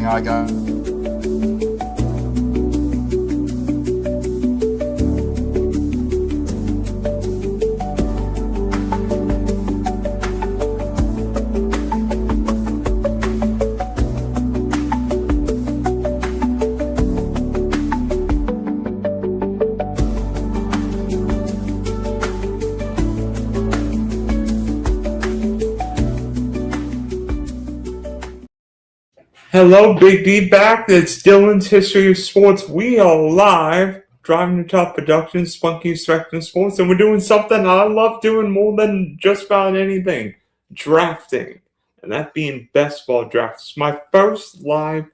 everything I got. Hello, Big D back. It's Dylan's History of Sports. We are live, driving the top productions, Spunky Spectrum Sports, and we're doing something I love doing more than just about anything, drafting. And that being best ball drafts. It's my first live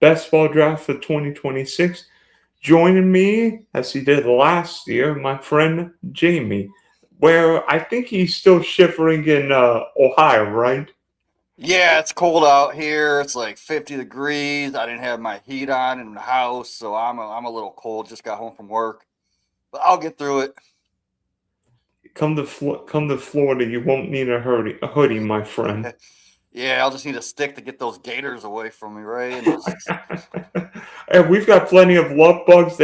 best ball draft for 2026. Joining me, as he did last year, my friend Jamie, where I think he's still shivering in Ohio, right? Yeah, it's cold out here. It's like 50 degrees. I didn't have my heat on in the house, so I'm a little cold. Just got home from work, but I'll get through it. Come to Florida. You won't need a hoodie, my friend. Yeah, I'll just need a stick to get those gators away from me, right? And those... And we've got plenty of love bugs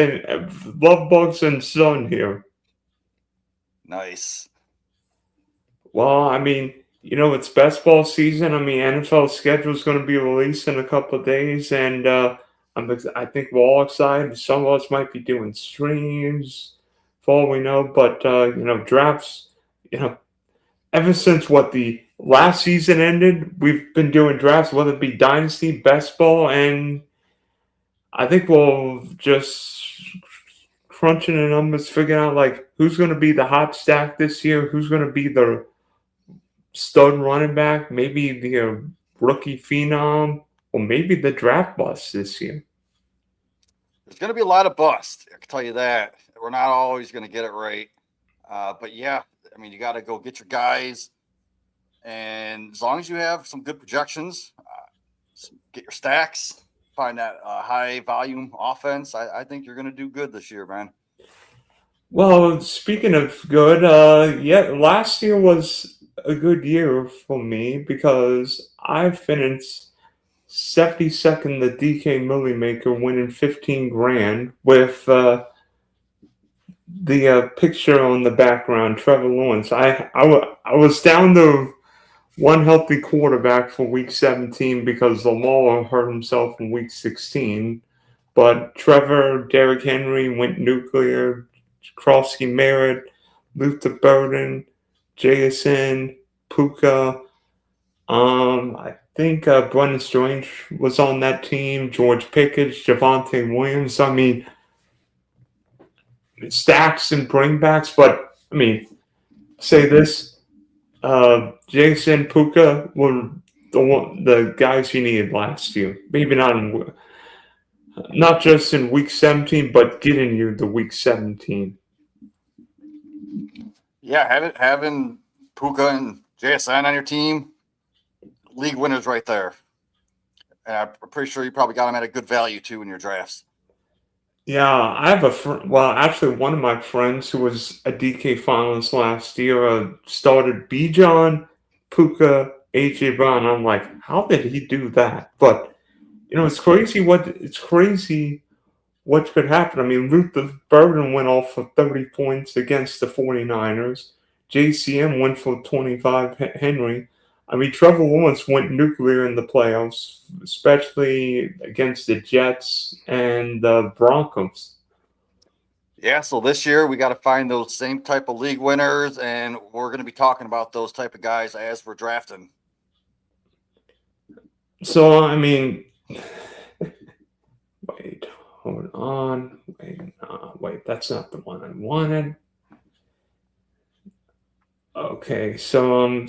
and sun here. Nice. Well, I mean, it's best ball season. I mean, NFL schedule is going to be released in a couple of days, and I think we're all excited. Some of us might be doing streams, for all we know. But drafts. You know, ever since the last season ended, we've been doing drafts, whether it be dynasty, best ball, and I think we'll just crunching the numbers, figuring out like who's going to be the hot stack this year, who's going to be the stud running back, maybe the rookie phenom, or maybe the draft bust this year. There's going to be a lot of bust. I can tell you that. We're not always going to get it right. But yeah, I mean, you got to go get your guys. And as long as you have some good projections, get your stacks, find that high volume offense, I think you're going to do good this year, man. Well, speaking of good, yeah, last year was a good year for me because I finished 72nd the DK Millionaire, winning 15 grand with the picture on the background, Trevor Lawrence. I was down to one healthy quarterback for week 17 because Lamar hurt himself in week 16. But Trevor, Derrick Henry went nuclear, Krosky Merritt, Luther Burden, Jason, Puka. I think Brendan Strange was on that team, George Pickens, Javonte Williams. I mean, stacks and bringbacks, but I mean, say this: Jason, Puka were the guys you needed last year. Maybe not just in week 17, but getting you to week 17. Yeah, having Puka and JSN on your team, league winners right there. And I'm pretty sure you probably got them at a good value too in your drafts. Yeah, I have a friend. Well, actually, one of my friends who was a DK finalist last year started Bijan, Puka, AJ Brown. I'm like, how did he do that? But it's crazy what could happen. I mean, Luther Burden went off for 30 points against the 49ers. JCM went for 25. Henry. I mean, Trevor Lawrence went nuclear in the playoffs, especially against the Jets and the Broncos. Yeah, so this year we got to find those same type of league winners, and we're going to be talking about those type of guys as we're drafting. So, I mean, wait, hold on. Wait, that's not the one I wanted. Okay, so,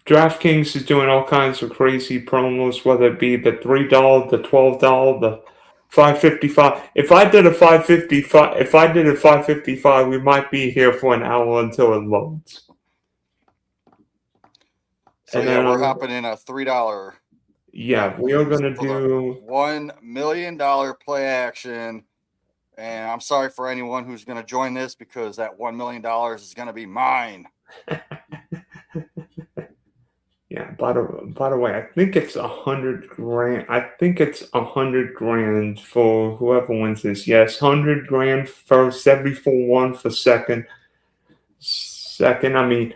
DraftKings is doing all kinds of crazy promos, whether it be the $3, the $12, the 555. If I did a 555, we might be here for an hour until it loads. So And yeah, then we're hopping in a $3. Yeah, we are gonna do $1 million play action. And I'm sorry for anyone who's going to join this because that $1 million is going to be mine. Yeah. By the way, I think it's 100 grand. I think it's 100 grand for whoever wins this. Yes, 100 grand first, 74 for second. Second, I mean,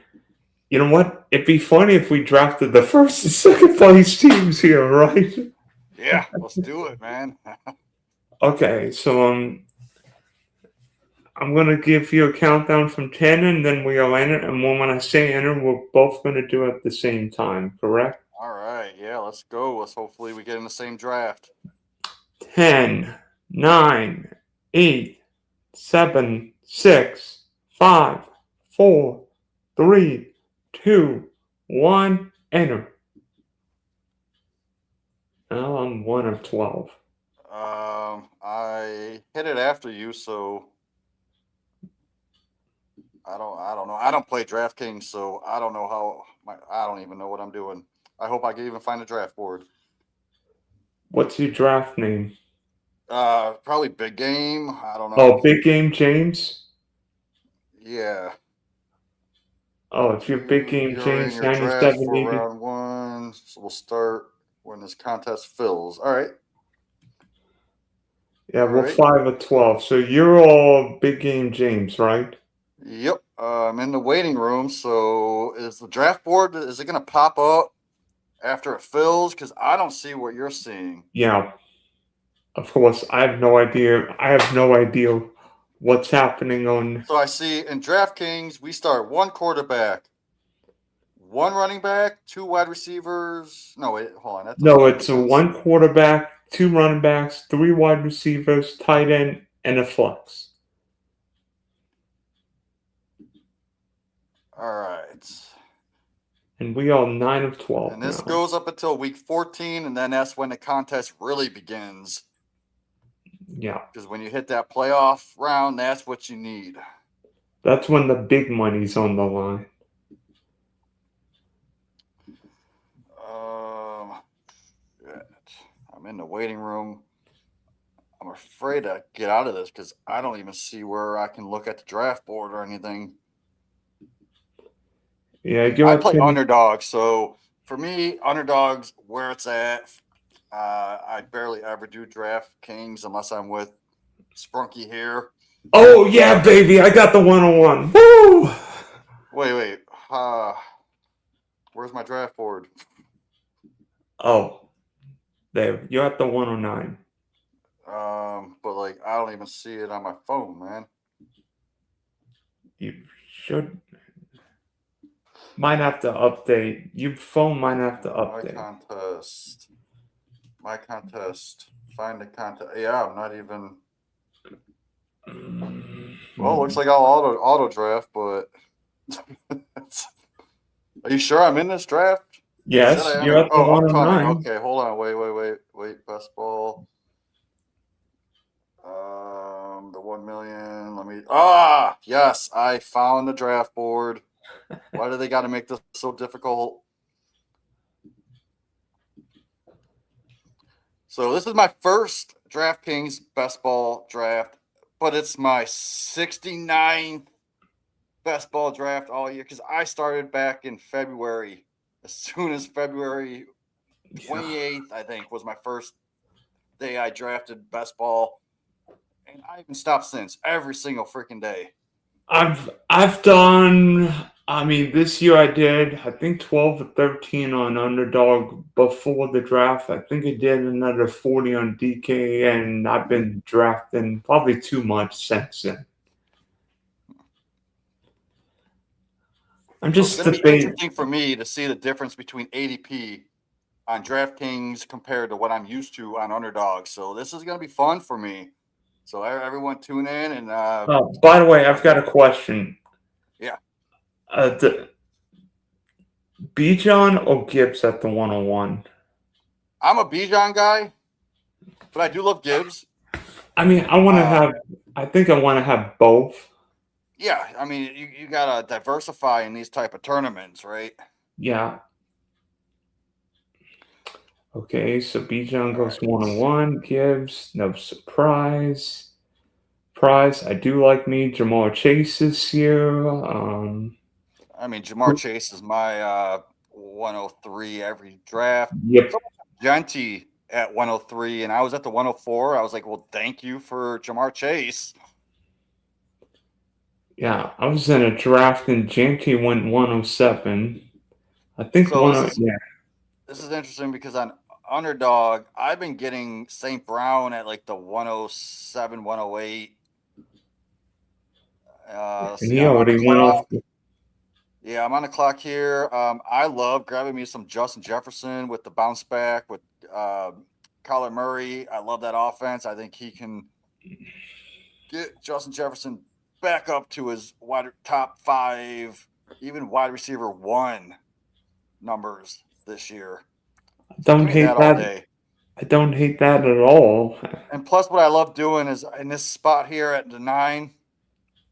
you know what? It'd be funny if we drafted the first and second place teams here, right? Yeah, let's do it, man. Okay, so I'm gonna give you a countdown from 10, and then we'll enter. And when I say enter, we're both gonna do it at the same time. Correct? All right, yeah, let's go. Let's hopefully we get in the same draft. 10, 9, 8, 7, 6, 5, 4, 3, 2, 1. Enter. Now I'm 1 of 12. I hit it after you, so I don't know. I don't play DraftKings, so I don't know I don't even know what I'm doing. I hope I can even find a draft board. What's your draft name? Probably Big Game. I don't know. Oh, Big Game James? Yeah. Oh, if you're Big Game You're in James your draft for 9780. round 1, so we'll start when this contest fills. All right. Yeah, All we're right. 5 of 12. So you're all Big Game James, right? Yep. I'm in the waiting room. So is the draft board? Is it going to pop up after it fills? Because I don't see what you're seeing. Yeah. Of course, I have no idea. I have no idea what's happening on. So I see in DraftKings we start 1 quarterback, 1 running back, 2 wide receivers. No, wait, hold on. That doesn't No, make any it's a sense. 1 quarterback, 2 running backs, 3 wide receivers, tight end, and a flex. All right. And we are 9 of 12 And this now. goes up until week 14, and then that's when the contest really begins. Yeah. Because when you hit that playoff round, that's what you need. That's when the big money's on the line. Shit. I'm in the waiting room. I'm afraid to get out of this because I don't even see where I can look at the draft board or anything. Yeah, I play underdog, so for me, underdog's where it's at. I barely ever do DraftKings unless I'm with Sprunky here. Oh, yeah, baby. I got the 101. Woo! Wait. Where's my draft board? Oh, there. You're at the 109. But like I don't even see it on my phone, man. You should. Might have to update. Your phone might have to update. My contest. Find the contest. Yeah, I'm not even. Well, looks like I'll auto draft, but are you sure I'm in this draft? Yes, you're at the 109. Upcoming. Okay, hold on. Wait. Best ball. The 1 million. Let me. Yes, I found the draft board. Why do they got to make this so difficult? So this is my first DraftKings Best Ball draft, but it's my 69th Best Ball draft all year because I started back in February. As soon as February 28th, I think, was my first day I drafted Best Ball, and I haven't stopped since. Every single freaking day. I've done. I mean, this year I did. I think 12 or 13 on underdog before the draft. I think I did another 40 on DK, and I've been drafting probably too much since then. I'm just it's going to be interesting for me to see the difference between ADP on DraftKings compared to what I'm used to on underdog. So this is going to be fun for me. So everyone tune in and. By the way, I've got a question. Yeah. Bijan or Gibbs at the 101? I'm a Bijan guy, but I do love Gibbs. I mean, I think I want to have both. Yeah, I mean, you gotta diversify in these type of tournaments, right? Yeah. Okay, so Bijan goes 101. Gibbs, no surprise. I do like me Jamar Chase this year. I mean, Jamar Chase is my 103 every draft. Yep. So Genty at 103, and I was at the 104. I was like, well, thank you for Jamar Chase. Yeah, I was in a draft and Janky went 107. I think So yeah. this is interesting because on Underdog, I've been getting St. Brown at like the 107, 108. Let's And see, he I'm on the already went off. clock. Yeah, I'm on the clock here. I love grabbing me some Justin Jefferson with the bounce back with Kyler Murray. I love that offense. I think he can get Justin Jefferson back up to his top 5, even wide receiver 1 numbers this year. So Don't give me hate that all that. day. I don't hate that at all. And plus, what I love doing is in this spot here at the 9,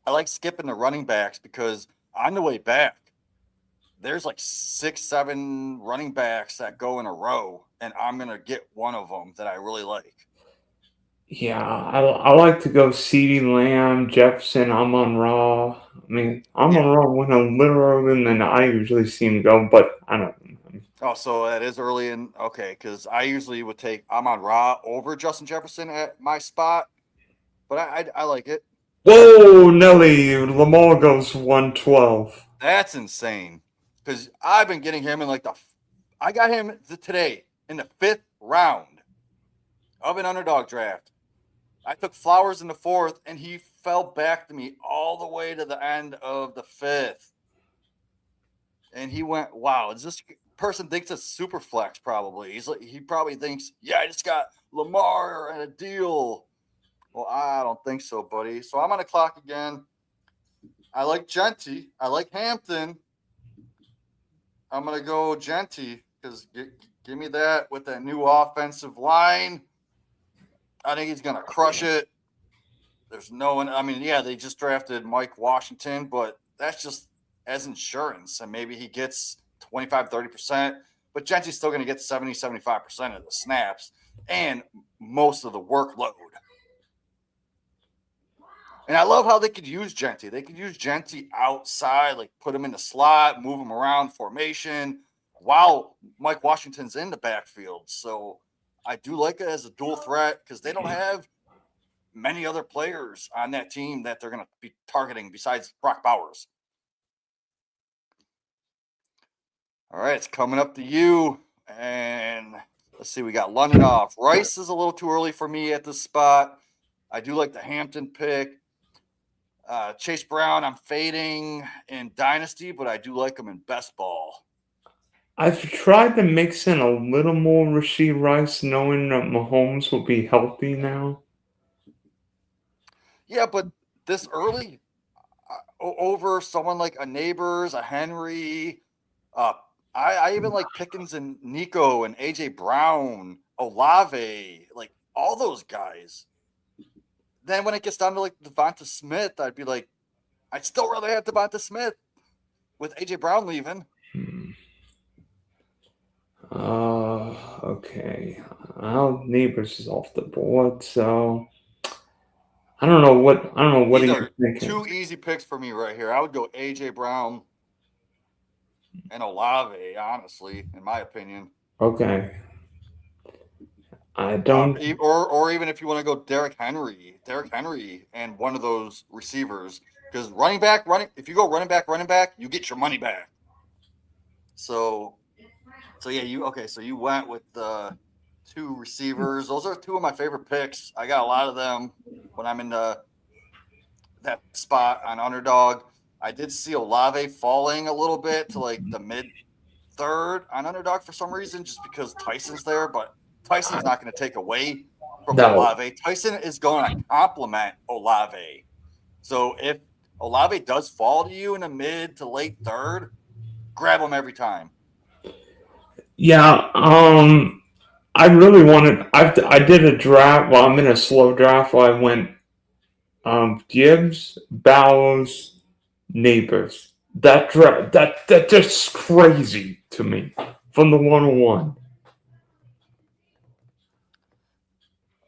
I like skipping the running backs because on the way back, there's like 6, 7 running backs that go in a row, and I'm going to get one of them that I really like. Yeah, I like to go CeeDee Lamb, Jefferson, Amon-Ra. I mean, Amon-Ra went a little earlier than I usually see him go, but I don't know. Oh, so that is early in. Okay, because I usually would take Amon-Ra over Justin Jefferson at my spot, but I like it. Whoa, Nelly, Lamar goes 112. That's insane because I've been getting him in like I got him today in the 5th round of an underdog draft. I took Flowers in the 4th, and he fell back to me all the way to the end of the 5th. And he went, wow, is this person thinks it's super flex probably. He probably thinks, yeah, I just got Lamar and a deal. Well, I don't think so, buddy. So I'm on the clock again. I like Genty. I like Hampton. I'm going to go Genty because give me that with that new offensive line. I think he's going to crush it. There's no one. I mean, yeah, they just drafted Mike Washington, but that's just as insurance. And maybe he gets 25, 30%, but Genty's still going to get 70, 75% of the snaps and most of the workload. And I love how they could use Genty. They could use Genty outside, like put him in the slot, move him around formation while Mike Washington's in the backfield. So I do like it as a dual threat because they don't have many other players on that team that they're going to be targeting besides Brock Bowers. All right, it's coming up to you. And let's see, we got London off. Rice is a little too early for me at this spot. I do like the Hampton pick. Chase Brown, I'm fading in Dynasty, but I do like him in Best Ball. I've tried to mix in a little more Rashid Rice, knowing that Mahomes will be healthy now. Yeah, but this early over someone like a Neighbors, a Henry, I even like Pickens and Nico and AJ Brown, Olave, like all those guys. Then when it gets down to like Devonta Smith, I'd be like, I'd still rather have Devonta Smith with AJ Brown leaving. Okay. Well, Neighbors is off the board, so I don't know what These are you are thinking. 2 easy picks for me right here. I would go AJ Brown and Olave, honestly, in my opinion. Okay. I don't. Or even if you want to go Derrick Henry, and one of those receivers, because if you go running back, you get your money back. So yeah, so you went with the 2 receivers. Those are 2 of my favorite picks. I got a lot of them when I'm in that spot on Underdog. I did see Olave falling a little bit to like the mid 3rd on Underdog for some reason, just because Tyson's there, but Tyson's not going to take away from No. Olave. Tyson is going to complement Olave. So if Olave does fall to you in the mid to late 3rd, grab him every time. Yeah. I really wanted. I did a draft. Well, I'm in a slow draft. Where I went Gibbs, Bowers, Neighbors. That draft. That just crazy to me from the 101.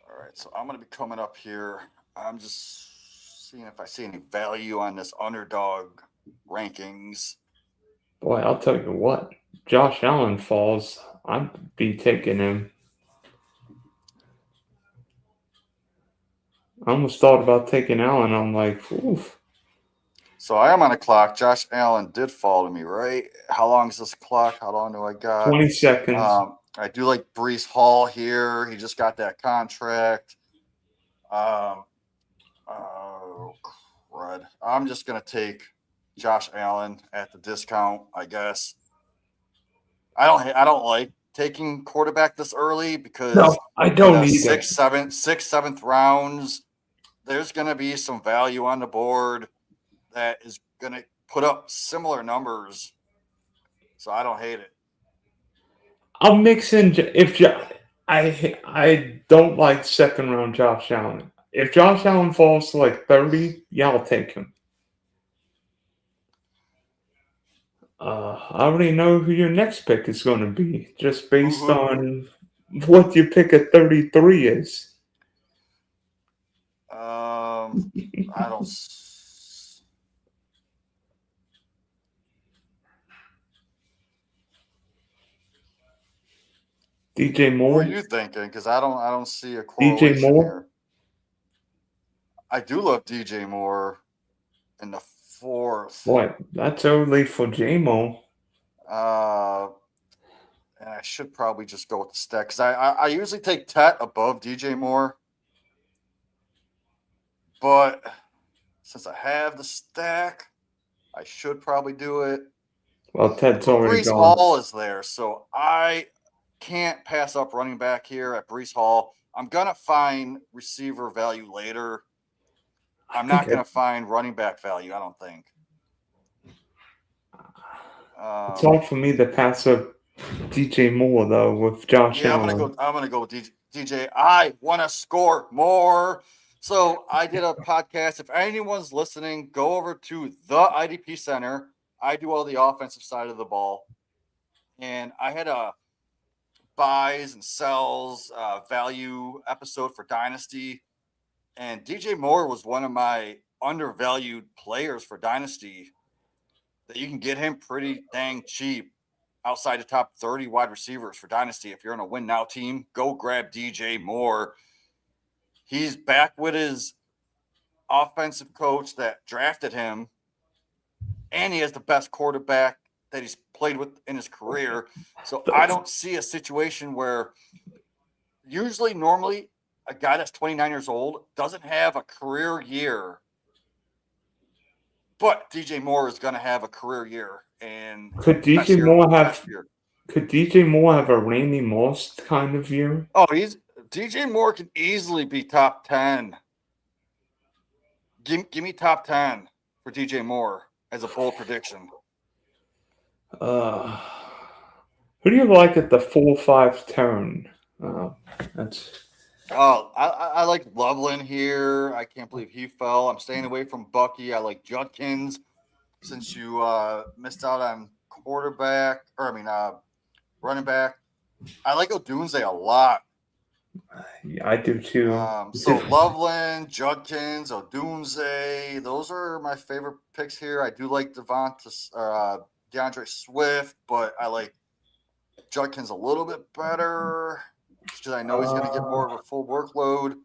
All right, so I'm going to be coming up here. I'm just seeing if I see any value on this Underdog rankings. Boy, I'll tell you what. Josh Allen falls, I'd be taking him. I almost thought about taking Allen. I'm like, oof. So I am on a clock. Josh Allen did fall to me, right? How long is this clock? How long do I got? 20 seconds. I do like Brees Hall here. He just got that contract. Oh, crud. I'm just going to take Josh Allen at the discount, I guess. I don't like taking quarterback this early because No, I don't either. sixth, seventh rounds, there's going to be some value on the board that is going to put up similar numbers. So I don't hate it. I'll mix in I don't like second round Josh Allen. If Josh Allen falls to like 30, yeah, I'll take him. I already know who your next pick is going to be, just based on what your pick at 33 is. I don't. DJ Moore. What are you thinking? Because I don't see a DJ correlation Moore. here. I do love DJ Moore in the 4th. What? That's early for J-Mo. And I should probably just go with the stack because I usually take Tet above DJ Moore. But since I have the stack, I should probably do it. Well, Ted's already Brees gone. Hall is there, so I can't pass up running back here at Brees Hall. I'm going to find receiver value later. I'm not going to find running back value, I don't think. It's hard for me to pass up DJ Moore, though, with Josh Allen. I'm gonna go with DJ. I want to score more. So I did a podcast. If anyone's listening, go over to the IDP Center. I do all the offensive side of the ball. And I had a buys and sells value episode for Dynasty. And DJ Moore was one of my undervalued players for Dynasty. That you can get him pretty dang cheap outside the top 30 wide receivers for Dynasty. If you're in a win now team, go grab DJ Moore. He's back with his offensive coach that drafted him, and he has the best quarterback that he's played with in his career. So I don't see a situation where normally a guy that's 29 years old doesn't have a career year. But DJ Moore is going to have a career year, and could DJ Moore have a Randy Moss kind of year? Oh, DJ Moore can easily be top 10. Give me top 10 for DJ Moore as a bold prediction. Who do you like at the 4-5 turn? I like Loveland here. I can't believe he fell. I'm staying away from Bucky. I like Judkins since you missed out on running back. I like Odunze a lot. Yeah, I do too. So Loveland, Judkins, Odunze, those are my favorite picks here. I do like DeAndre Swift, but I like Judkins a little bit better because I know he's going to get more of a full workload.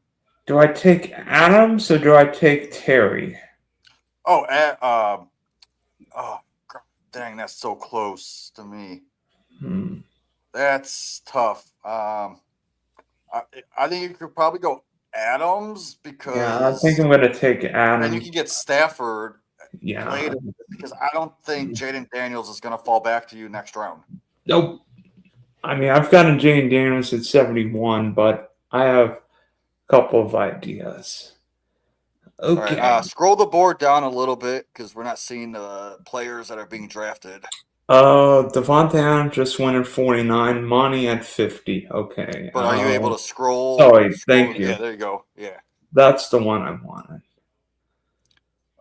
Do I take Adams or do I take Terry? Oh, dang, that's so close to me. That's tough. I think you could probably go Adams because I think I'm going to take Adams. And you can get Stafford later because I don't think Jaden Daniels is going to fall back to you next round. Nope. I mean, I've gotten Jaden Daniels at 71, but I have a couple of ideas. Okay. Right, scroll the board down a little bit because we're not seeing the players that are being drafted. Devontae Adams just went at 49. Monty at 50. Okay. But are you able to scroll? Sorry, thank you. Yeah, there you go. Yeah. That's the one I wanted.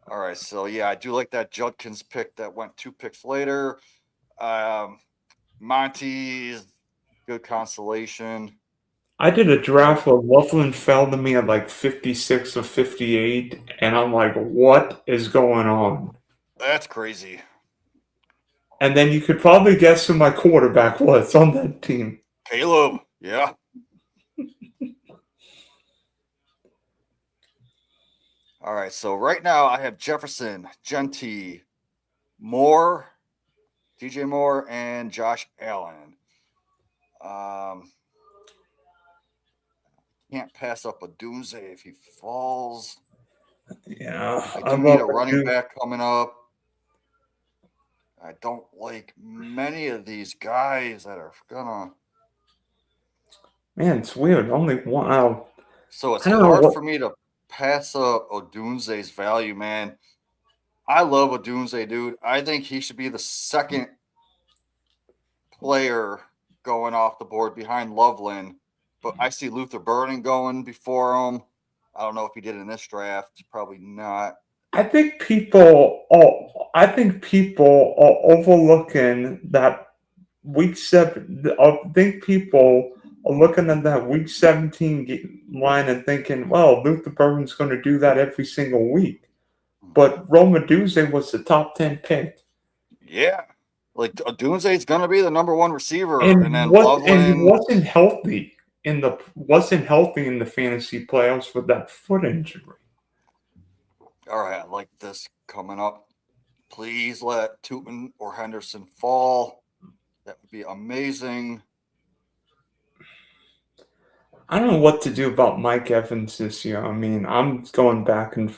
All right. So, yeah, I do like that Judkins pick that went 2 picks later. Monty's good consolation. I did a draft where Loveland fell to me at like 56 or 58, and I'm like, what is going on? That's crazy. And then you could probably guess who my quarterback was on that team. Caleb. Yeah. All right. So right now I have Jefferson, Genty, Moore, DJ Moore, and Josh Allen. Can't pass up a Doomsday if he falls. Yeah, I I do need love a it running too. back coming up. I don't like many of these guys that are gonna. Man, it's weird. Only one. So it's I don't know hard what. for me to pass up Odunze's value, man. I love Odunze, dude. I think he should be the second player going off the board behind Loveland. But I see Luther Burden going before him. I don't know if he did in this draft. Probably not. I think people are overlooking that week seven. I think people are looking at that week 17 line and thinking, "Well, Luther Burban's going to do that every single week." But Romaduze was the top 10 pick, Yeah. Like Odunze's going to be the number one receiver. And and then what? And he Loveland. wasn't healthy in the fantasy playoffs with that foot injury. All right. I like this coming up. Please let Tootin or Henderson fall. That would be amazing. I don't know what to do about Mike Evans this year. I mean, I'm going back and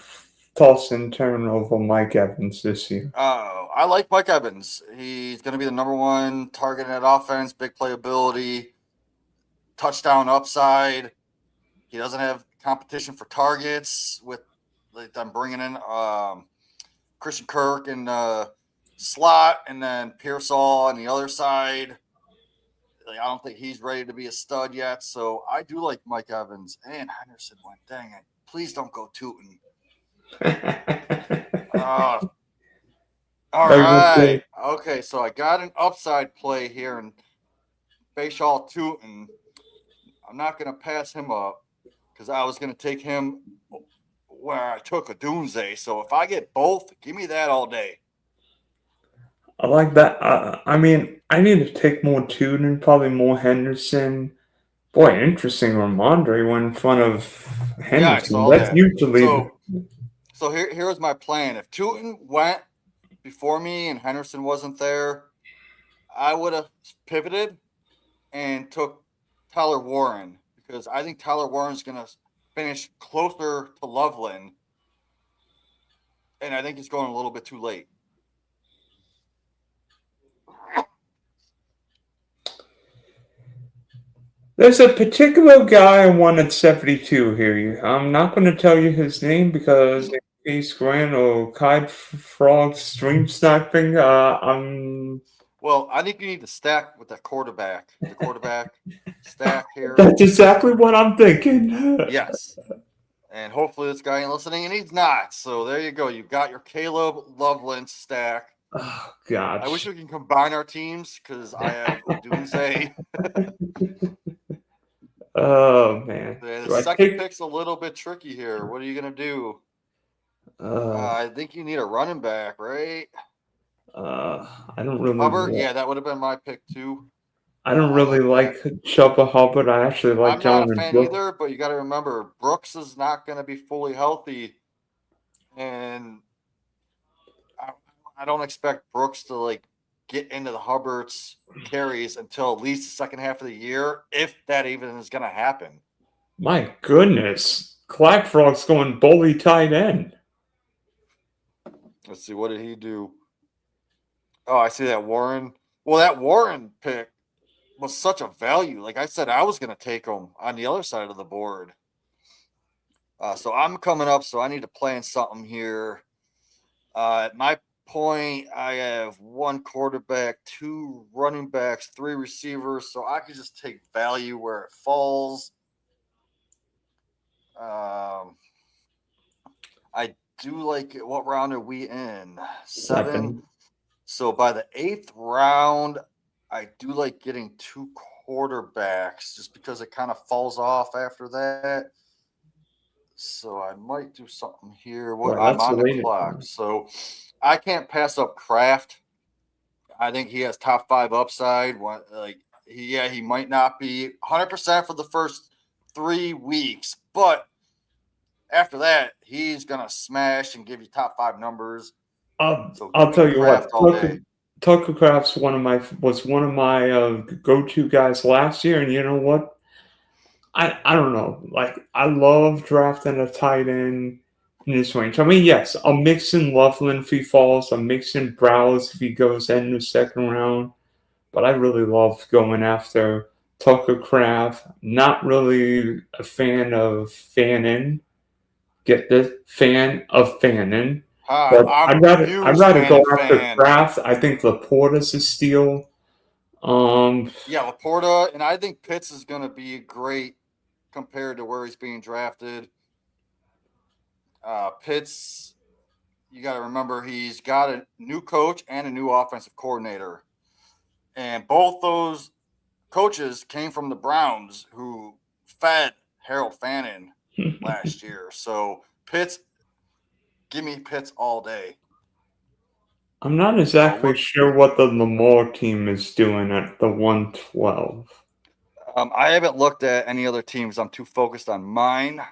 toss and turn over Mike Evans this year. I like Mike Evans. He's going to be the number one target in that offense, big playability, touchdown upside. He doesn't have competition for targets with like I'm bringing in Christian Kirk in slot and then Pearsall on the other side. Like, I don't think he's ready to be a stud yet. So I do like Mike Evans and Henderson went. Dang it. Please don't go Tootin. Uh, all Like I said, right. Okay. So I got an upside play here in Bayshall Tootin. I'm not going to pass him up because I was going to take him where I took a Doomsday. So if I get both, give me that all day. I like that. I mean, I need to take more Tuden, probably more Henderson. Boy, interesting. Ramondre went in front of Yeah, I Henderson. saw That's that. usually So here's my plan. If Tootin went before me and Henderson wasn't there, I would have pivoted and took Tyler Warren because I think Tyler Warren's going to finish closer to Loveland, and I think he's going a little bit too late. there's a particular guy I want at 72 here. I'm not going to tell you his name because in case Grant or Kai Frog stream sniping, Well, I think you need to stack with the quarterback. The quarterback stack here. that's exactly what I'm thinking. Yes. And hopefully this guy ain't listening, and he's not. So there you go. You've got your Caleb Loveland stack. Oh, gosh. I wish we can combine our teams because I have Odunze. Oh, man. The Do I second take. pick's a little bit tricky here. What are you going to do? Uh, I think you need a running back, right? I don't really. Hubbard? Yeah, that would have been my pick too. I don't I really like like that. Chuba Hubbard. I actually like I'm not a John and fan Brooks. either, but you got to remember Brooks is not going to be fully healthy. And I don't expect Brooks to like get into the Hubbard's carries until at least the second half of the year, if that even is going to happen. My goodness. Clack Frog's going bully tight end. Let's see, what did he do? Oh, I see that Warren. Well, that Warren pick was such a value. Like I said, I was going to take him on the other side of the board. So I'm coming up, so I need to plan something here. At my point, I have one quarterback, two running backs, three receivers, so I could just take value where it falls. I do like it. What round are we in? Seven. So by the eighth round, I do like getting two quarterbacks just because it kind of falls off after that. So I might do something here. Boy, I'm that's on the late. clock. So I can't pass up Kraft. I think he has top 5 upside. He might not be 100% for the first 3 weeks, but after that, he's gonna smash and give you top 5 numbers. So I'll give me tell you Kraft what, all day. Tucker Craft's was one of my go-to guys last year, and you know what? I don't know. Like I love drafting a tight end in this range. I mean, yes, I'll mix in Loveland if he falls. I'll mix in Browse if he goes in the second round. But I really love going after Tucker Craft. Not really a fan of Fannin. Get this, fan of Fannin. But I'm I'd huge rather fan go and after fan. Kraft. I think Laporta's a steal. Yeah, Laporta, and I think Pitts is gonna be great compared to where he's being drafted. Pitts, you got to remember he's got a new coach and a new offensive coordinator, and both those coaches came from the Browns, who fed Harold Fannin last year. So Pitts, give me Pitts all day. I'm not exactly sure what the Lamar team is doing at the 112. I haven't looked at any other teams. I'm too focused on mine.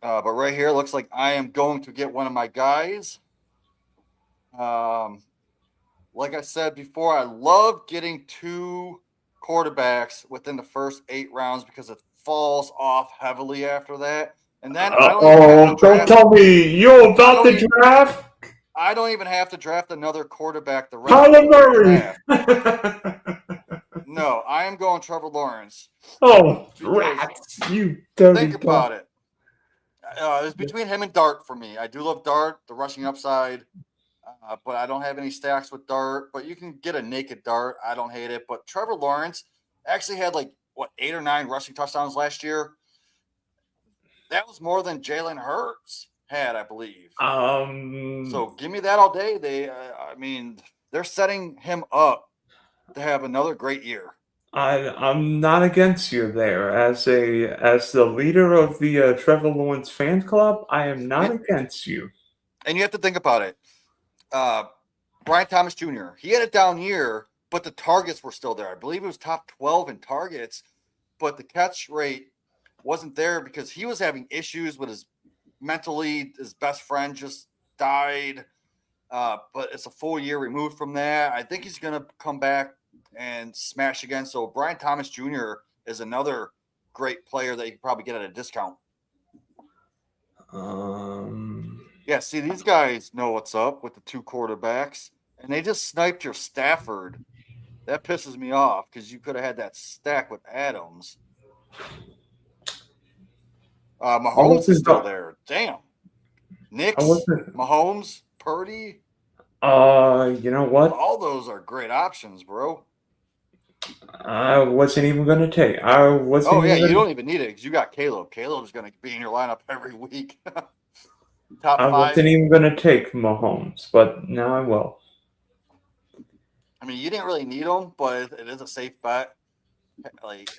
But right here, it looks like I am going to get one of my guys. Like I said before, I love getting 2 quarterbacks within the first 8 rounds because it falls off heavily after that. And then I don't even have to don't draft. tell me you're about to draft. I don't even have to draft another quarterback the rest Kyler of the draft. No, I am going Trevor Lawrence. Oh, rats! You dirty think about it. It's between him and Dart for me. I do love Dart, the rushing upside, but I don't have any stacks with Dart. But you can get a naked Dart. I don't hate it. But Trevor Lawrence actually had 8 or 9 rushing touchdowns last year. That was more than Jalen Hurts had, I believe. So give me that all day. They're setting him up to have another great year. I'm not against you there. As the leader of the Trevor Lawrence fan club, I am not against you. And you have to think about it. Brian Thomas Jr., he had a down year, but the targets were still there. I believe it was top 12 in targets, but the catch rate wasn't there because he was having issues with his mentally. His best friend just died, but it's a full year removed from that. I think he's going to come back and smash again. So Brian Thomas Jr. is another great player that you can probably get at a discount. Yeah, see, these guys know what's up with the 2 quarterbacks, and they just sniped your Stafford. That pisses me off because you could have had that stack with Adams. Mahomes is still there. Damn. Knicks, Mahomes, Purdy. You know what? All those are great options, bro. I wasn't even going to take. You don't even need it because you got Caleb. Caleb's going to be in your lineup every week. Top 5. I wasn't even going to take Mahomes, but now I will. I mean, you didn't really need him, but it is a safe bet.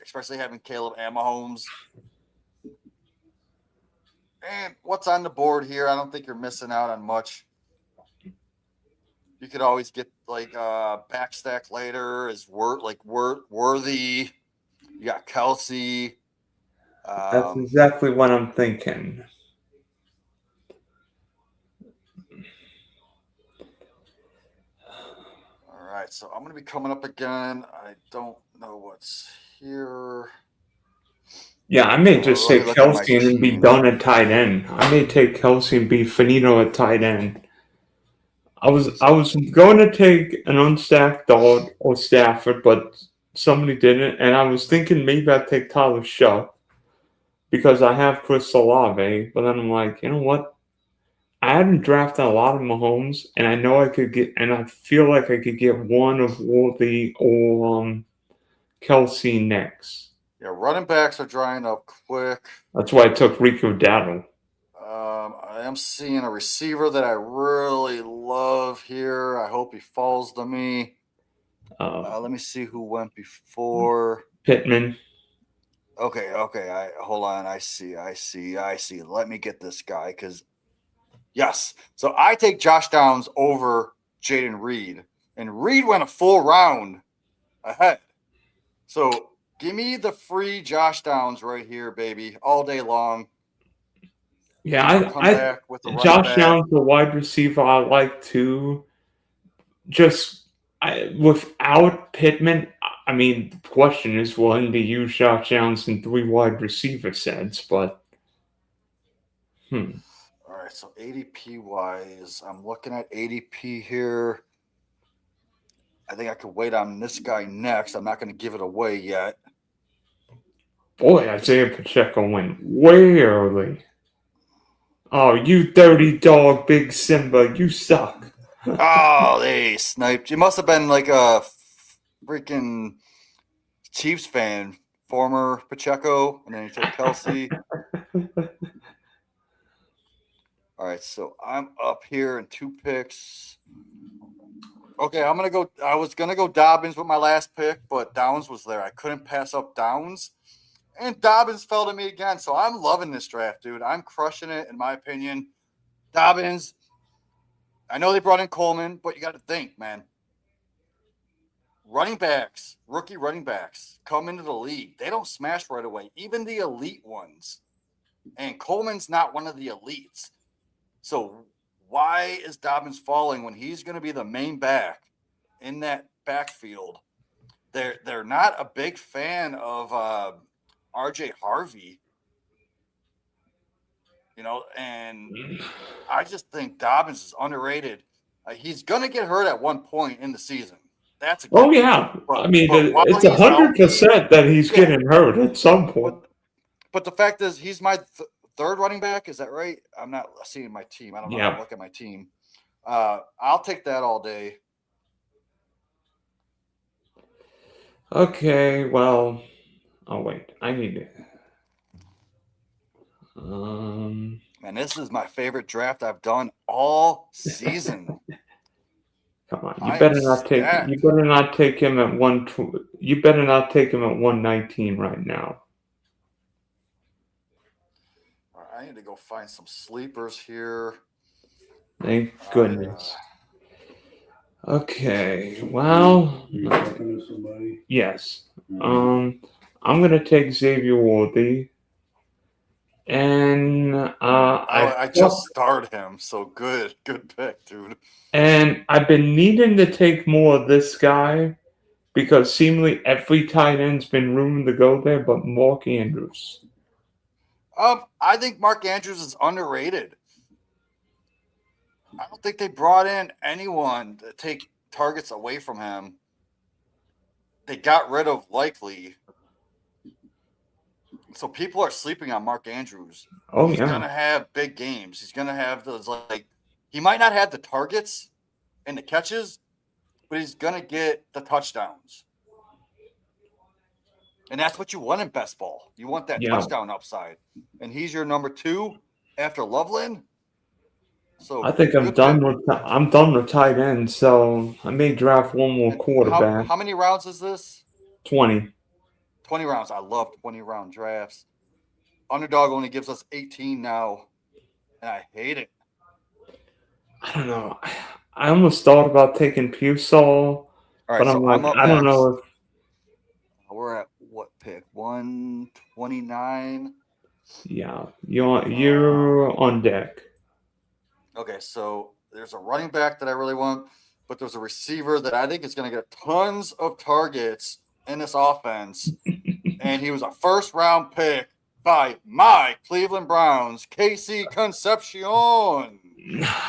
Especially having Caleb and Mahomes. And what's on the board here? I don't think you're missing out on much. You could always get backstack later is Worthy. You got Kelsey. That's exactly what I'm thinking. All right, so I'm going to be coming up again. I don't know what's here. Yeah, I may just take Kelsey and be done at tight end. I may take Kelsey and be finito at tight end. I was going to take an unstacked Dog or Stafford, but somebody didn't, and I was thinking maybe I'd take Tyler Shuck because I have Chris Olave, but then I'm like, you know what? I haven't drafted a lot of Mahomes, and I know I could get, and I feel like I could get one of Worthy or Kelsey next. Yeah, running backs are drying up quick. That's why I took Rico Dowdle. I am seeing a receiver that I really love here. I hope he falls to me. Let me see who went before. Pittman. Okay. Hold on. I see. Let me get this guy because, yes. So I take Josh Downs over Jaden Reed. And Reed went a full round ahead. So give me the free Josh Downs right here, baby, all day long. Yeah, Come back with the running Josh back. Downs, the wide receiver, I like too. Without Pittman, I mean, the question is willing to use Josh Downs in 3 wide receiver sets, but All right, so ADP wise, I'm looking at ADP here. I think I could wait on this guy next. I'm not going to give it away yet. Boy, Isaiah Pacheco went way early. Oh, you dirty dog, Big Simba, you suck. Oh, they sniped. You must have been like a freaking Chiefs fan, former Pacheco, and then you took Kelsey. All right, so I'm up here in 2 picks. Okay, I'm gonna go. I was gonna go Dobbins with my last pick, but Downs was there. I couldn't pass up Downs, and Dobbins fell to me again. So I'm loving this draft, dude. I'm crushing it, in my opinion. Dobbins. I know they brought in Coleman, but you got to think, man. Running backs, rookie running backs, come into the league. They don't smash right away, even the elite ones. And Coleman's not one of the elites. So why is Dobbins falling when he's going to be the main back in that backfield? They're not a big fan of RJ Harvey, and I just think Dobbins is underrated. He's going to get hurt at one point in the season. That's a Oh yeah, I mean it's 100% that he's getting hurt at some point. But the fact is, he's my third running back. Is that right? I'm not seeing my team. I don't know how to look at my team. I'll take that all day. Okay, well, wait. I need it. Man, this is my favorite draft I've done all season. Come on, you better not take him at 120. You better not take him at 119 right now. All right, I need to go find some sleepers here. Thank goodness. Okay, well, you talking to somebody? Yes. I'm gonna take Xavier Worthy, and I just started him, so good pick, dude. And I've been needing to take more of this guy because seemingly every tight end's been rumored to go there, but Mark Andrews. I think Mark Andrews is underrated. I don't think they brought in anyone to take targets away from him. They got rid of Likely. So people are sleeping on Mark Andrews. Oh, He's going to have big games. He's going to have those, he might not have the targets and the catches, but he's going to get the touchdowns. And that's what you want in best ball. You want that touchdown upside. And he's your number 2 after Loveland. So I think I'm done with tight end, so I may draft one more quarterback. How many rounds is this? 20. 20 rounds. I love 20-round drafts. Underdog only gives us 18 now, and I hate it. I don't know. I almost thought about taking Pearsall, but I'm like, I don't know if we're at what pick? 129. Yeah, you're on deck. Okay, so there's a running back that I really want, but there's a receiver that I think is going to get tons of targets in this offense. And he was a first-round pick by my Cleveland Browns, Casey Concepcion.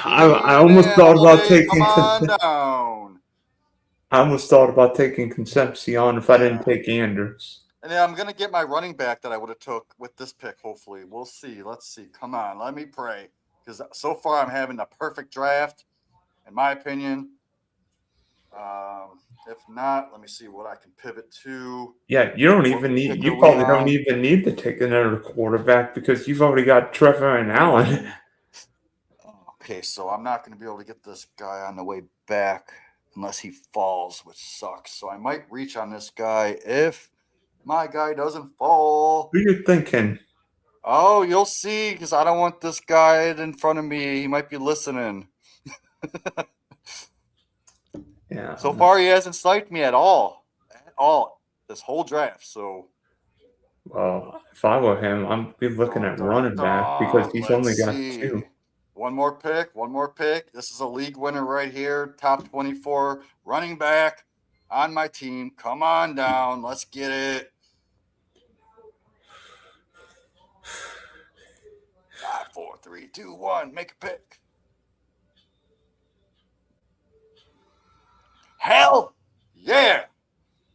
I almost thought about taking. I almost thought about taking Concepcion if I didn't take Andrews. And then I'm going to get my running back that I would have took with this pick, hopefully. We'll see. Let's see. Come on. Let me pray. Because so far I'm having the perfect draft, in my opinion. If not, let me see what I can pivot to. Yeah, you probably don't even need to take another quarterback because you've already got Trevor and Allen. Okay, so I'm not going to be able to get this guy on the way back unless he falls, which sucks. So I might reach on this guy if my guy doesn't fall. Who are you thinking? Oh, you'll see, because I don't want this guy in front of me. He might be listening. Yeah. So far, he hasn't sniped me at all this whole draft. So, Well, if I were him, I'd be looking at running back because he's let's only got see. 2. One more pick. This is a league winner right here. Top 24 running back on my team. Come on down. Let's get it. 5, 4, 3, 2, 1. Make a pick. Hell yeah.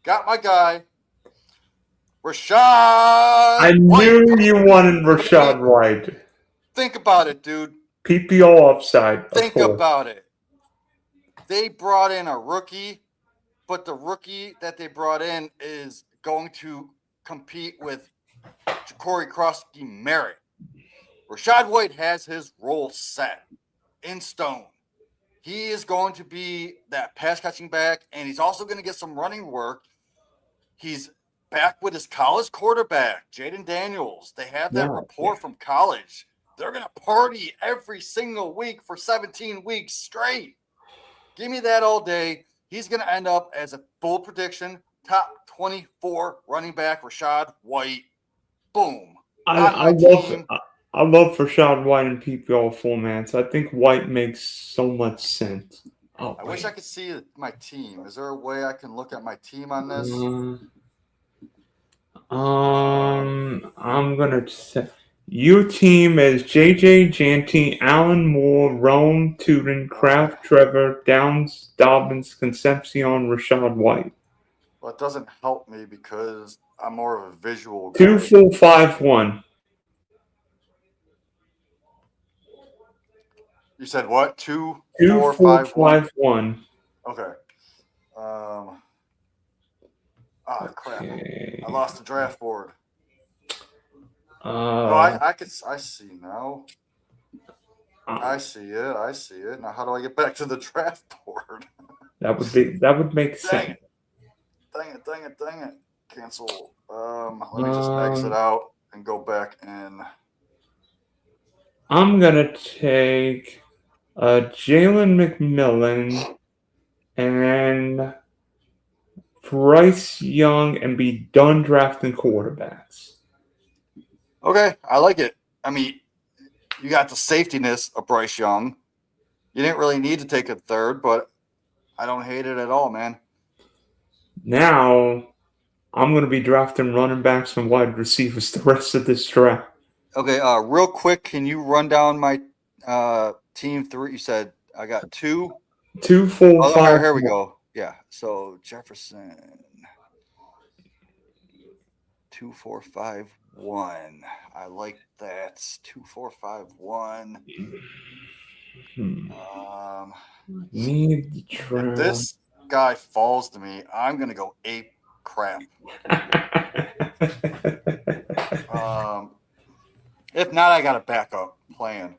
Got my guy. Rashad. I knew you wanted Rashad White. Think about it, dude. PPO upside. Think about it. They brought in a rookie, but the rookie that they brought in is going to compete with Ja'Cory Krosky-Merritt. Rashad White has his role set in stone. He is going to be that pass catching back, and he's also going to get some running work. He's back with his college quarterback, Jaden Daniels. They have that rapport from college. They're going to party every single week for 17 weeks straight. Give me that all day. He's going to end up as a bold prediction, top 24 running back, Rashad White. Boom. I love Rashad White in PPO formats. I think White makes so much sense. I wish I could see my team. Is there a way I can look at my team on this? I'm gonna say your team is JJ Janty, Alan Moore, Rome, Tootin, Kraft, Trevor, Downs, Dobbins, Concepcion, Rashad White. Well, it doesn't help me because I'm more of a visual guy. 2, 4, 5, 1. You said what? 2, 2, 4, 4, 5, 5, 1. Okay. Crap. Okay. I lost the draft board. I see now. I see it. Now how do I get back to the draft board? That would make sense. Dang it. Cancel. Let me just exit out and go back in. I'm gonna take Jalen McMillan and Bryce Young and be done drafting quarterbacks. Okay, I like it. I mean, you got the safetyness of Bryce Young. You didn't really need to take a third, but I don't hate it at all, man. Now, I'm going to be drafting running backs and wide receivers the rest of this draft. Okay, real quick, can you run down my team 3? You said I got 2. 2, 4, 5. Here we go. Yeah, so Jefferson. 2, 4, 5, 1. I like that. 2, 4, 5, 1. If this guy falls to me, I'm gonna go ape crap. If not, I got a backup plan.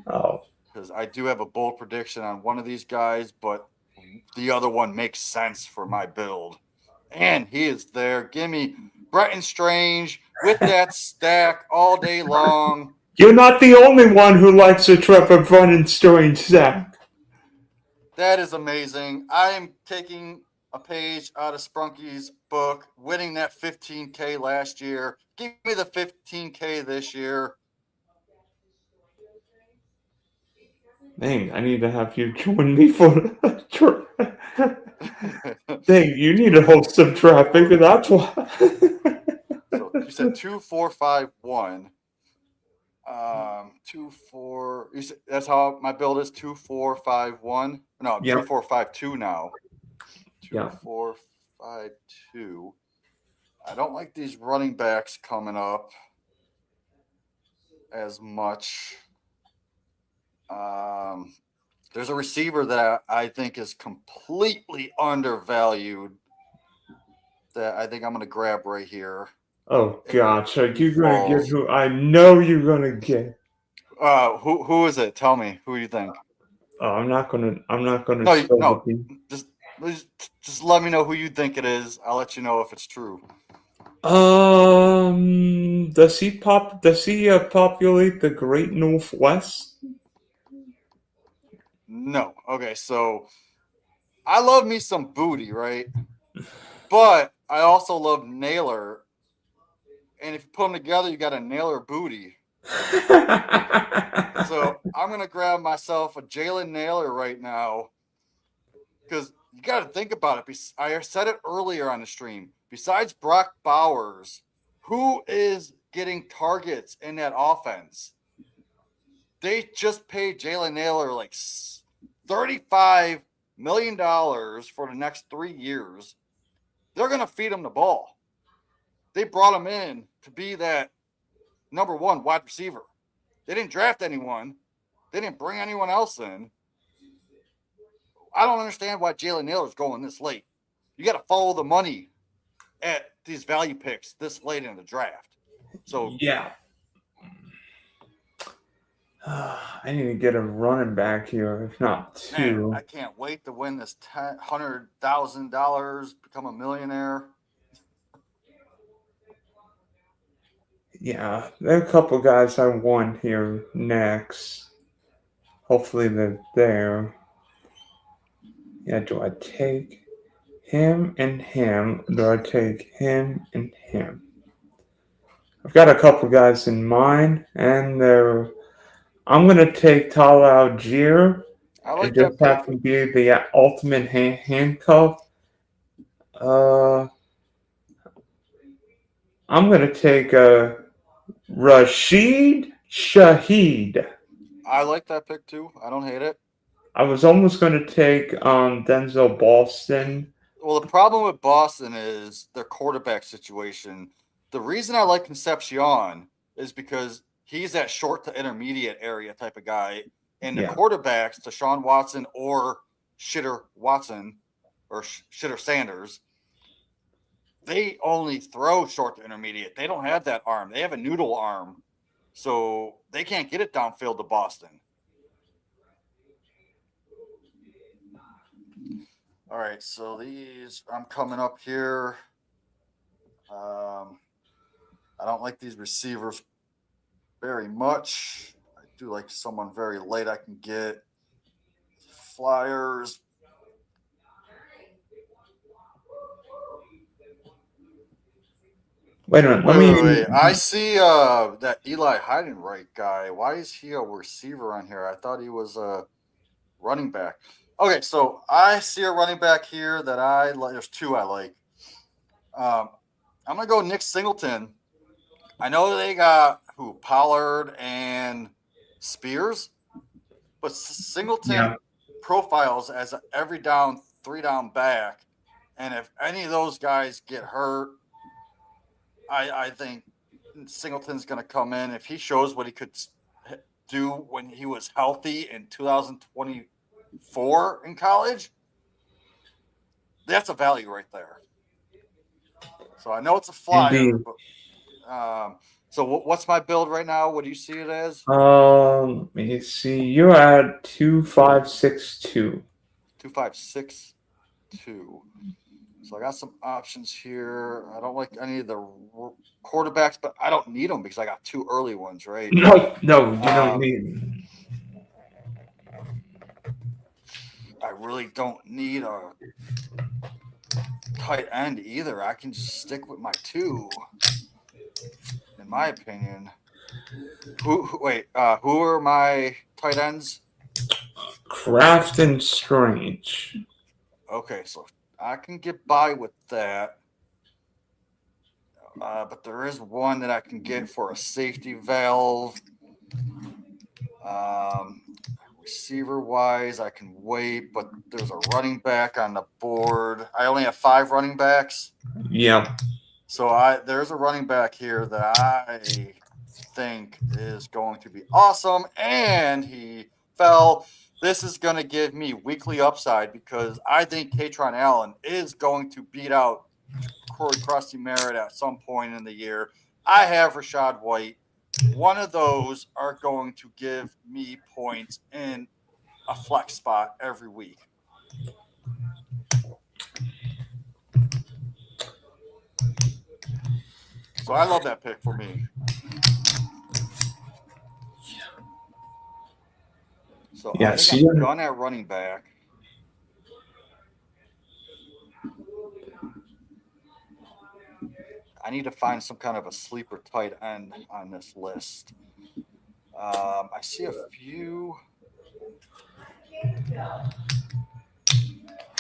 Oh, because I do have a bold prediction on one of these guys, but the other one makes sense for my build. And he is there. Give me Bretton Strange with that stack all day long. You're not the only one who likes a Trevor Bretton Strange stack. That is amazing. I am taking a page out of Sprunky's book, winning that 15K last year. Give me the 15K this year. Dang, I need to have you join me for Dang, you need to host some draft. Maybe that's why. So you said 2, 4, 5, 1. 2, 4. You said, that's how my build is. 2, 4, 5, 1. No, yep. 2, 4, 5, 2 now. 2, yeah. 4, 5, 2. I don't like these running backs coming up as much. There's a receiver that I think is completely undervalued that I think I'm going to grab right here. Oh, gosh. Are you going to get who I know you're going to get? Who is it? Tell me. Who do you think? Oh, I'm not going to. No. Just let me know who you think it is. I'll let you know if it's true. Does he populate the Great Northwest? No. Okay, so I love me some Booty, right? But I also love Naylor. And if you put them together, you got a Naylor Booty. So I'm going to grab myself a Jalen Naylor right now because you got to think about it. I said it earlier on the stream. Besides Brock Bowers, who is getting targets in that offense? They just paid Jalen Naylor like $35 million for the next 3 years. They're going to feed him the ball. They brought him in to be that number one wide receiver. They didn't draft anyone. They didn't bring anyone else in. I don't understand why Jalen Naylor's going this late. You got to follow the money at these value picks this late in the draft. So yeah. I need to get a running back here, if not two. man, I can't wait to win this $100,000, become a millionaire. Yeah, there are a couple guys I want here next. Hopefully they're there. Yeah, do I take him and him? Do I take him and him? I've got a couple guys in mind, and I'm going to take Tyler Algier. I like It that just pick. happened to be the ultimate handcuff. I'm going to take Rashid Shaheed. I like that pick too. I don't hate it. I was almost going to take Denzel Boston. Well, the problem with Boston is their quarterback situation. The reason I like Concepcion is because he's that short to intermediate area type of guy. And the quarterbacks, Deshaun Watson or Shitter Watson or Shitter Sanders, they only throw short to intermediate. They don't have that arm. They have a noodle arm. So they can't get it downfield to Boston. All right, so these, I'm coming up here. I don't like these receivers very much. I do like someone very late I can get. Flyers. Wait a minute. Wait. I see that Eli Heidenreich guy. Why is he a receiver on here? I thought he was a running back. Okay, so I see a running back here that I like. There's two I like. I'm gonna go Nick Singleton. I know they got Pollard and Spears, but Singleton profiles as every down, 3-down back, and if any of those guys get hurt, I think Singleton's going to come in. If he shows what he could do when he was healthy in 2024 in college, that's a value right there. So I know it's a flyer, but so what's my build right now? What do you see it as? Let me see. You're at 2562. 2562. So I got some options here. I don't like any of the quarterbacks, but I don't need them because I got two early ones, right? No, you don't need them. I really don't need a tight end either. I can just stick with my two, in my opinion. Who are my tight ends? Kraft and Strange. Okay, so I can get by with that. But there is one that I can get for a safety valve. Receiver wise, I can wait, but there's a running back on the board. I only have 5 running backs. Yeah. So there's a running back here that I think is going to be awesome, and he fell. This is going to give me weekly upside because I think Katron Allen is going to beat out Corey Krusty Merritt at some point in the year. I have Rashad White. One of those are going to give me points in a flex spot every week. So I love that pick for me. So I think I'm done at running back. I need to find some kind of a sleeper tight end on this list. I see a few.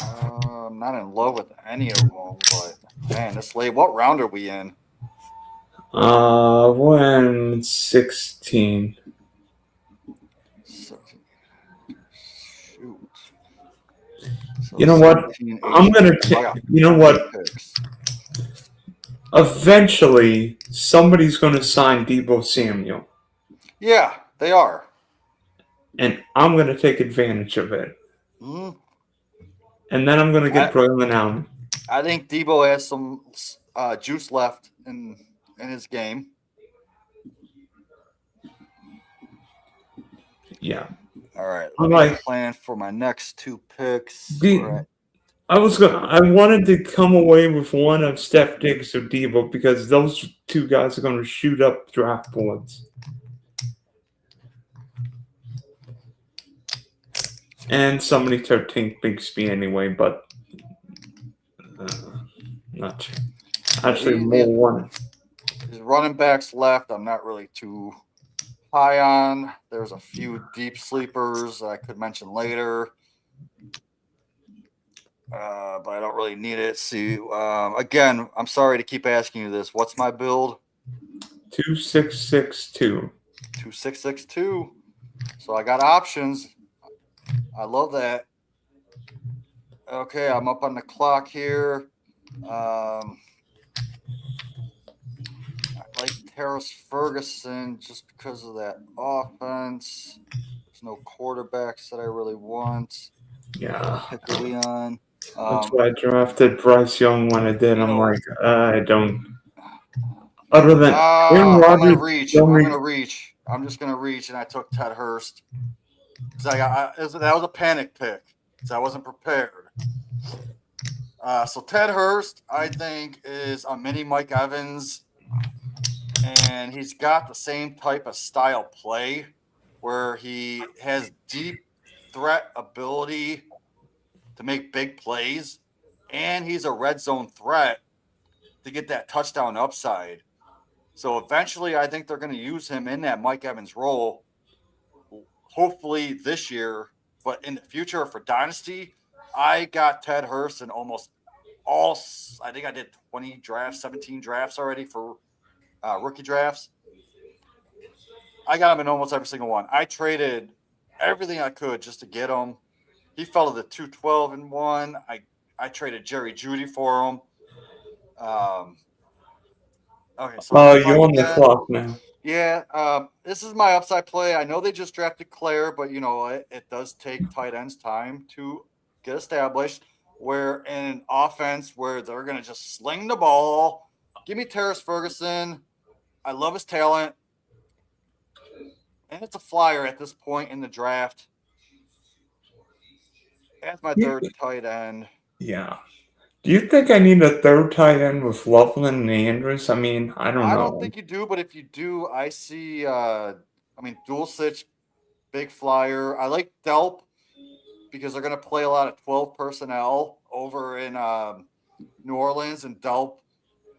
I'm not in love with any of them, but man, this late. What round are we in? We're in 16. Shoot. So You know what? 17, I'm 18. gonna I got you know 3 what? picks. Eventually, somebody's gonna sign Debo Samuel, Yeah, they are. and I'm gonna take advantage of it. Mhm. And then I'm gonna get Braylon Allen. I think Debo has some juice left in his game. Yeah. All right, I'm let me like, plan for my next 2 picks. I wanted to come away with one of Steph Diggs or Debo because those two guys are gonna shoot up draft boards. And somebody 13th Bigsby anyway, but not sure. Actually, more one. His running backs left. I'm not really too high on. There's a few deep sleepers I could mention later, but I don't really need it. See, again, I'm sorry to keep asking you this. What's my build? 2662. 2662. So I got options. I love that. Okay, I'm up on the clock here. I like Terrace Ferguson just because of that offense. There's no quarterbacks that I really want. Yeah. Pick a Leon. That's why I drafted Bryce Young when I did. I'm like, I don't. Other than Aaron I'm gonna Rodgers, reach. I'm gonna reach. I'm just gonna reach, and I took Ted Hurst because that was a panic pick, so I wasn't prepared. So Ted Hurst, I think, is a mini Mike Evans, and he's got the same type of style play where he has deep threat ability to make big plays, and he's a red zone threat to get that touchdown upside. So eventually, I think they're going to use him in that Mike Evans role, hopefully this year, but in the future for Dynasty, I got Ted Hurst in almost all. I think I did 20 drafts, 17 drafts already for rookie drafts. I got him in almost every single one. I traded everything I could just to get him. He fell to the 212 in one. I traded Jerry Judy for him. Okay, so Oh, you're on the clock now. Yeah, this is my upside play. I know they just drafted Claire, but it does take tight ends time to get established. Where in an offense where they're going to just sling the ball, give me Terrace Ferguson. I love his talent, and it's a flyer at this point in the draft. That's my third tight end. Yeah. Do you think I need a third tight end with Loveland and Andrews? I mean, I don't know. I don't think you do, but if you do, I see. Dulcich, big flyer. I like Delp because they're going to play a lot of 12 personnel over in New Orleans, and Delp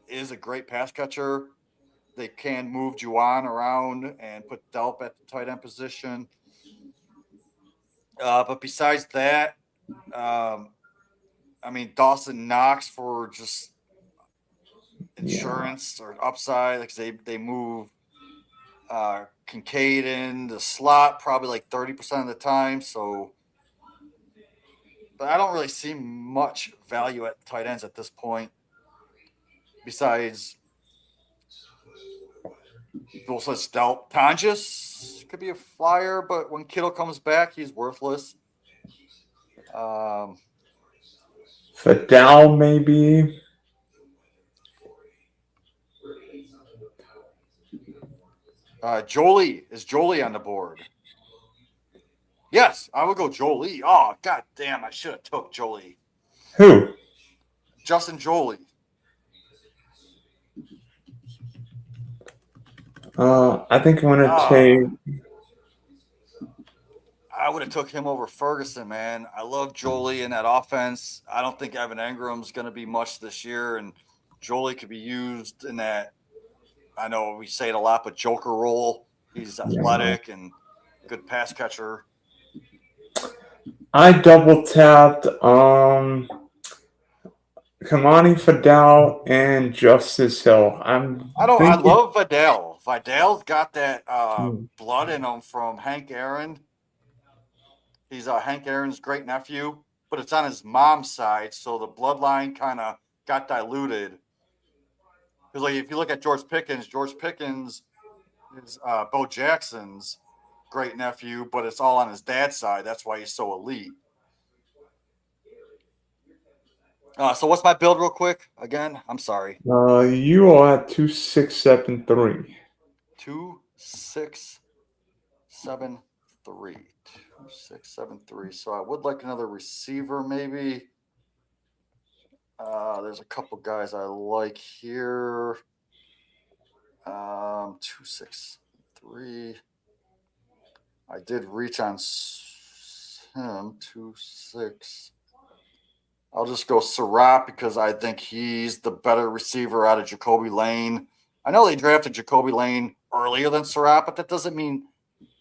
is a great pass catcher. They can move Juwan around and put Delp at the tight end position. But besides that, Dawson Knox for just insurance or upside because they move Kincaid in the slot probably like 30% of the time. So, but I don't really see much value at tight ends at this point. Besides, Dulcich Delp, Tonjes could be a flyer, but when Kittle comes back, he's worthless. Fidel, maybe. Jolie, is Jolie on the board? Yes, I would go Jolie. Oh, god damn, I should have took Jolie. Who? Justin Jolie. I think I'm gonna take. I would have took him over Ferguson, man. I love Jolie in that offense. I don't think Evan Ingram's going to be much this year, and Jolie could be used in that. I know we say it a lot, but Joker role. He's athletic and good pass catcher. I double tapped Kamani Fidel and Justice Hill. I love Vidal. Vidal's got that blood in him from Hank Aaron. He's Hank Aaron's great nephew, but it's on his mom's side, so the bloodline kind of got diluted. Because like if you look at George Pickens is Bo Jackson's great nephew, but it's all on his dad's side. That's why he's so elite. So what's my build real quick? Again, I'm sorry. You are at 2673. 2673. 2673. So I would like another receiver, maybe. There's a couple guys I like here. 263. I did reach on him. 26. I'll just go Surratt because I think he's the better receiver out of Jacoby Lane. I know they drafted Jacoby Lane earlier than Surratt, but that doesn't mean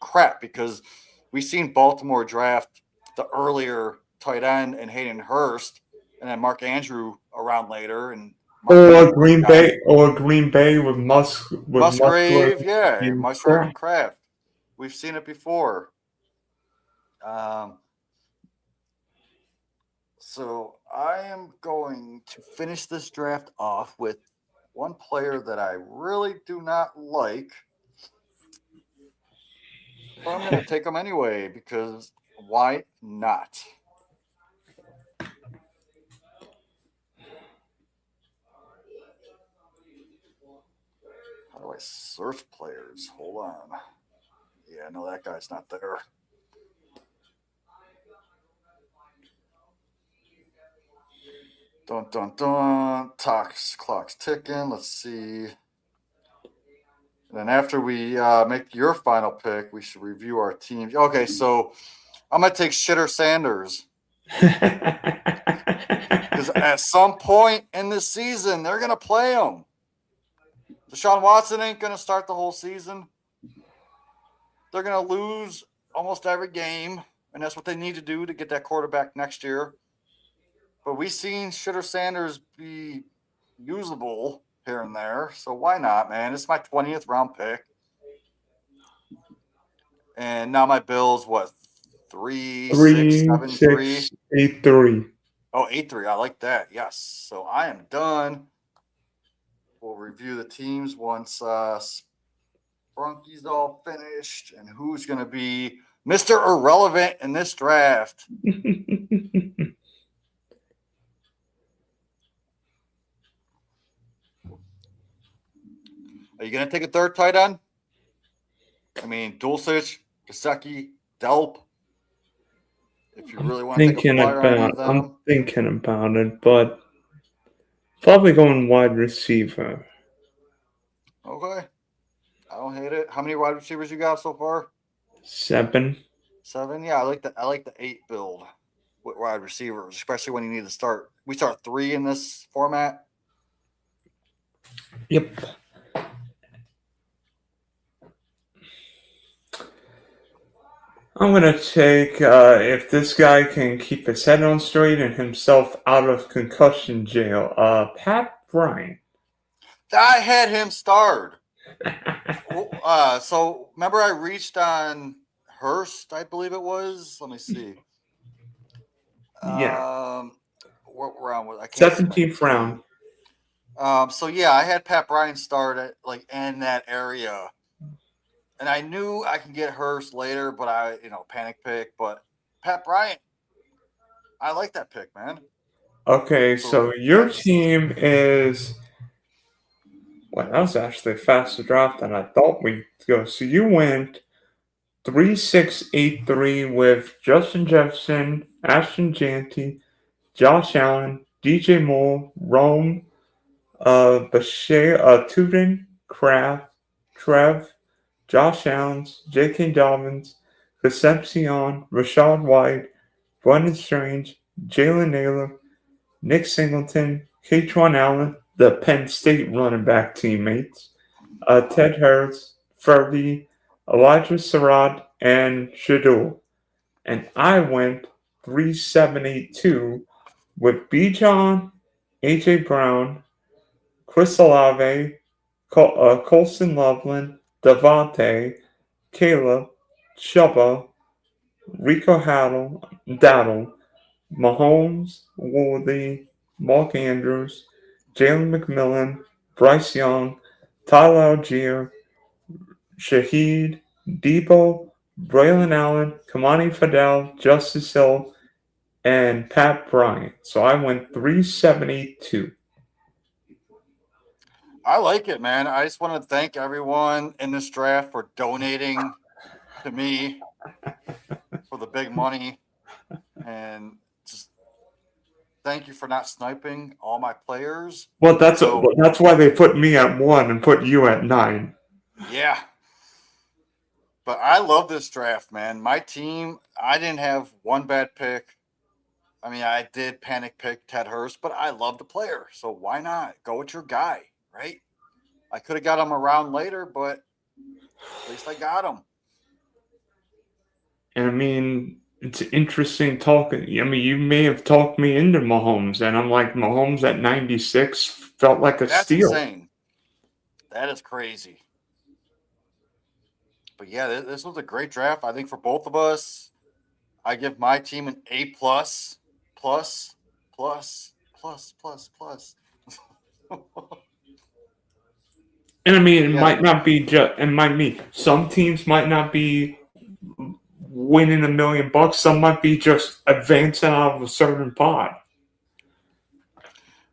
crap because we've seen Baltimore draft the earlier tight end and Hayden Hurst, and then Mark Andrew around later, and Green Bay with Musgrave, Musgrave and Kraft. We've seen it before. So I am going to finish this draft off with one player that I really do not like. But I'm going to take him anyway because why not? How do I search players? Hold on. Yeah, no, that guy's not there. Dun, dun, dun. Clock's ticking. Let's see. And then after we make your final pick, we should review our teams. Okay, so I'm going to take Shitter Sanders. Because at some point in this season, they're going to play him. Deshaun Watson ain't going to start the whole season. They're going to lose almost every game, and that's what they need to do to get that quarterback next year. But we've seen Shitter Sanders be usable here and there, so why not, man? It's my 20th round pick. And now my bill's what? 3, 6, 7, 3. 8, 3. Oh, 8, 3. I like that. Yes. So I am done. We'll review the teams once Sprunky's all finished and who's going to be Mr. Irrelevant in this draft. Are you going to take a third tight end? I mean, Dulcich, Gesicki, Delp. If you really want to take a flyer on one of them. I'm thinking about it, but probably going wide receiver. Okay. I don't hate it. How many wide receivers you got so far? 7. 7? Yeah, I like the 8 build with wide receivers, especially when you need to start. We start 3 in this format. Yep. I'm going to take, if this guy can keep his head on straight and himself out of concussion jail, Pat Bryant. I had him starred. So remember I reached on Hurst, I believe it was. Let me see. Yeah. What round was I? 17th round. So yeah, I had Pat Bryant start at in that area. And I knew I can get Hurst later, but panic pick. But Pat Bryant, I like that pick, man. Okay, so your team is. Well, that was actually a faster draft than I thought we'd go. So you went 3-6-8-3 with Justin Jefferson, Ashton Jeanty, Josh Allen, DJ Moore, Rome, Bashir, Tuden, Kraft, Trev, Josh Allen, J.K. Dobbins, Concepcion, Rashad White, Brendan Strange, Jalen Naylor, Nick Singleton, Katron Allen, the Penn State running back teammates, Ted Hurts, Furby, Elijah Surratt, and Shadul. And I went 3782 with Bijan, AJ Brown, Chris Olave, Colson Loveland, Devontae, Caleb, Chuba, Rico Daddle, Mahomes, Woolsey, Mark Andrews, Jalen McMillan, Bryce Young, Tyler Algier, Shaheed, Debo, Braylon Allen, Kamani Fidel, Justice Hill, and Pat Bryant. So I went 372. I like it, man. I just want to thank everyone in this draft for donating to me for the big money. And just thank you for not sniping all my players. Well, that's why they put me at 1 and put you at 9. Yeah. But I love this draft, man. My team, I didn't have one bad pick. I mean, I did panic pick Ted Hurst, but I love the player. So why not? Go with your guy, right? I could have got him around later, but at least I got him. And I mean, it's interesting talking. I mean, you may have talked me into Mahomes, and I'm like, Mahomes at 96 felt like a steal. That's insane. That is crazy. But yeah, this was a great draft. I think for both of us, I give my team an A plus, plus, plus, plus, plus, plus. And I mean, it might not be just, and might be some teams might not be winning $1 million. Some might be just advancing out of a certain pot.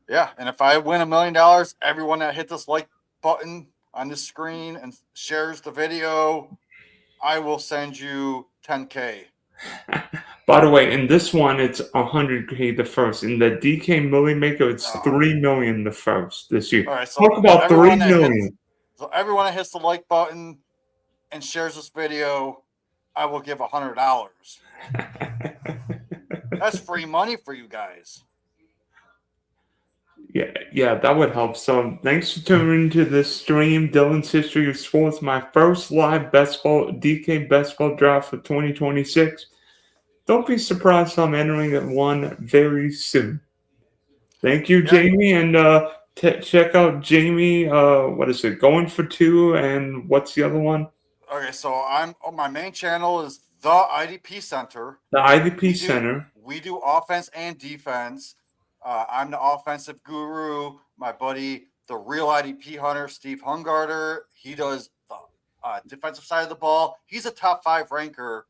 Yeah, and if I win $1 million, everyone that hit this like button on the screen and shares the video, I will send you $10K. By the way, in this one, it's $100K the first. In the DK Millionaire, it's $3 million the first this year. All right, so talk about $3 million. So everyone that hits the like button and shares this video, I will give $100. That's free money for you guys. Yeah, that would help. So thanks for tuning into this stream, Dylan's History of Sports, my first live DK Best Ball draft for 2026. Don't be surprised if I'm entering at one very soon. Thank you, Jamie, and check out Jamie. What is it? Going for 2, and what's the other one? Okay, so my main channel is the IDP Center. The IDP Center. We do offense and defense. I'm the offensive guru. My buddy, the real IDP hunter, Steve Hungarter, he does the defensive side of the ball. He's a top 5 ranker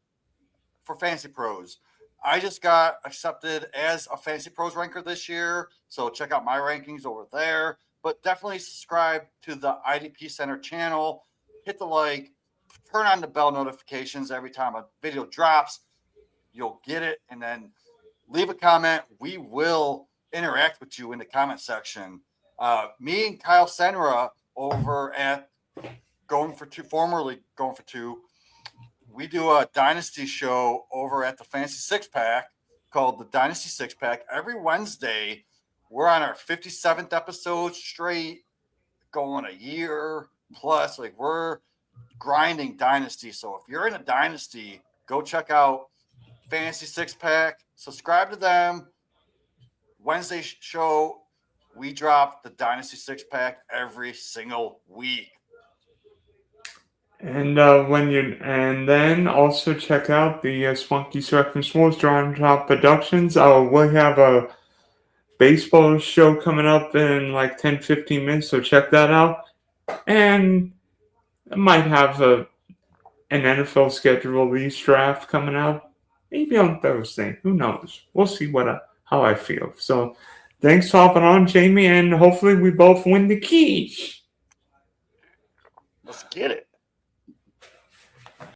for Fantasy Pros. I just got accepted as a Fantasy Pros ranker this year, so check out my rankings over there. But definitely subscribe to the IDP Center channel. Hit the like, turn on the bell notifications every time a video drops. You'll get it, and then leave a comment. We will interact with you in the comment section. Me and Kyle Senra over at formerly Going for Two, we do a Dynasty show over at the Fantasy Six Pack called the Dynasty Six Pack. Every Wednesday, we're on our 57th episode straight, going a year plus. Like, we're grinding Dynasty. So if you're in a Dynasty, go check out Fantasy Six Pack. Subscribe to them. Wednesday show, we drop the Dynasty Six Pack every single week. And then also check out the Spunky Surfing Sports Drawing Top Productions. We'll have a baseball show coming up in like 10-15 minutes, so check that out. And I might have an NFL schedule release draft coming out, maybe on Thursday. Who knows? We'll see how I feel. So thanks for hopping on, Jamie, and hopefully we both win the keys. Let's get it.